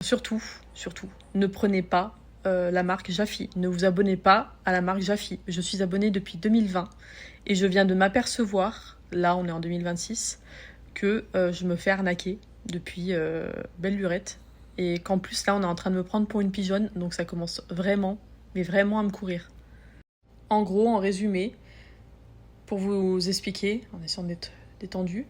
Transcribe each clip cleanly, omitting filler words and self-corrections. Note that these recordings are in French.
Surtout, ne prenez pas la marque Jafi. Ne vous abonnez pas à la marque Jafi. Je suis abonnée depuis 2020 et je viens de m'apercevoir, là on est en 2026, que je me fais arnaquer depuis belle lurette. Et qu'en plus là on est en train de me prendre pour une pigeonne, donc ça commence vraiment, mais vraiment à me courir. En gros, en résumé, pour vous expliquer, en essayant d'être détendu,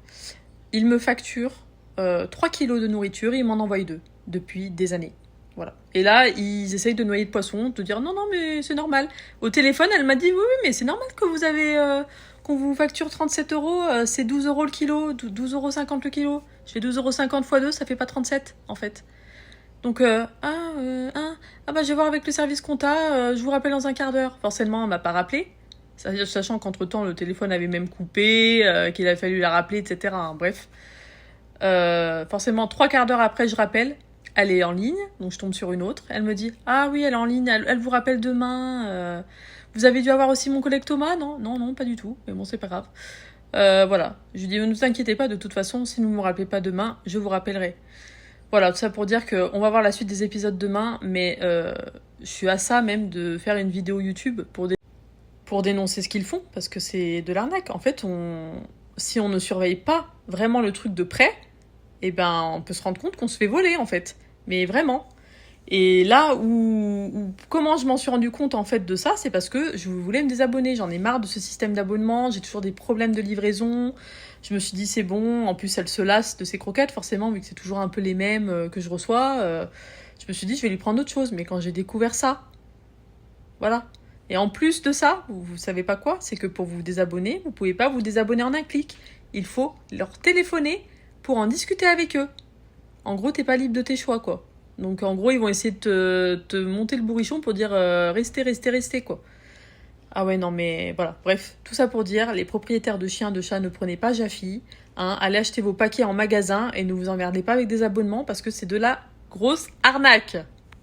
il me facture 3 kilos de nourriture et il m'en envoie 2 depuis des années. Voilà. Et là, ils essayent de noyer de poisson, de dire non, mais c'est normal. Au téléphone, elle m'a dit oui, mais c'est normal que vous avez qu'on vous facture 37 euros, c'est 12 euros le kilo, 12,50 € le kilo. Je fais 12,50 € fois 2, ça fait pas 37 en fait. Donc, bah je vais voir avec le service compta, je vous rappelle dans un quart d'heure. Forcément, elle m'a pas rappelé, sachant qu'entre-temps, le téléphone avait même coupé, qu'il a fallu la rappeler, etc. Hein, bref. Forcément, 3 quarts d'heure après, je rappelle. Elle est en ligne, donc je tombe sur une autre. Elle me dit « Ah oui, elle est en ligne, elle vous rappelle demain. Vous avez dû avoir aussi mon collègue Thomas ?» Non, pas du tout. Mais bon, c'est pas grave. Voilà. Je lui dis « Ne vous inquiétez pas, de toute façon, si vous ne me rappelez pas demain, je vous rappellerai. » Voilà, tout ça pour dire qu'on va voir la suite des épisodes demain, mais je suis à ça même de faire une vidéo YouTube pour dénoncer ce qu'ils font, parce que c'est de l'arnaque. En fait, si on ne surveille pas vraiment le truc de près, eh ben, on peut se rendre compte qu'on se fait voler, en fait. Mais vraiment. Et là comment je m'en suis rendu compte, en fait, de ça, c'est parce que je voulais me désabonner. J'en ai marre de ce système d'abonnement. J'ai toujours des problèmes de livraison. Je me suis dit, c'est bon. En plus, elle se lasse de ses croquettes, forcément, vu que c'est toujours un peu les mêmes que je reçois. Je me suis dit, je vais lui prendre autre chose. Mais quand j'ai découvert ça, voilà. Et en plus de ça, vous savez pas quoi? C'est que pour vous désabonner, vous pouvez pas vous désabonner en un clic. Il faut leur téléphoner pour en discuter avec eux. En gros, t'es pas libre de tes choix, quoi. Donc, en gros, ils vont essayer de te monter le bourrichon pour dire restez, quoi. Ah ouais, non, mais voilà. Bref, tout ça pour dire, les propriétaires de chiens, de chats, ne prenez pas Jafi. Hein, allez acheter vos paquets en magasin et ne vous emmerdez pas avec des abonnements parce que c'est de la grosse arnaque.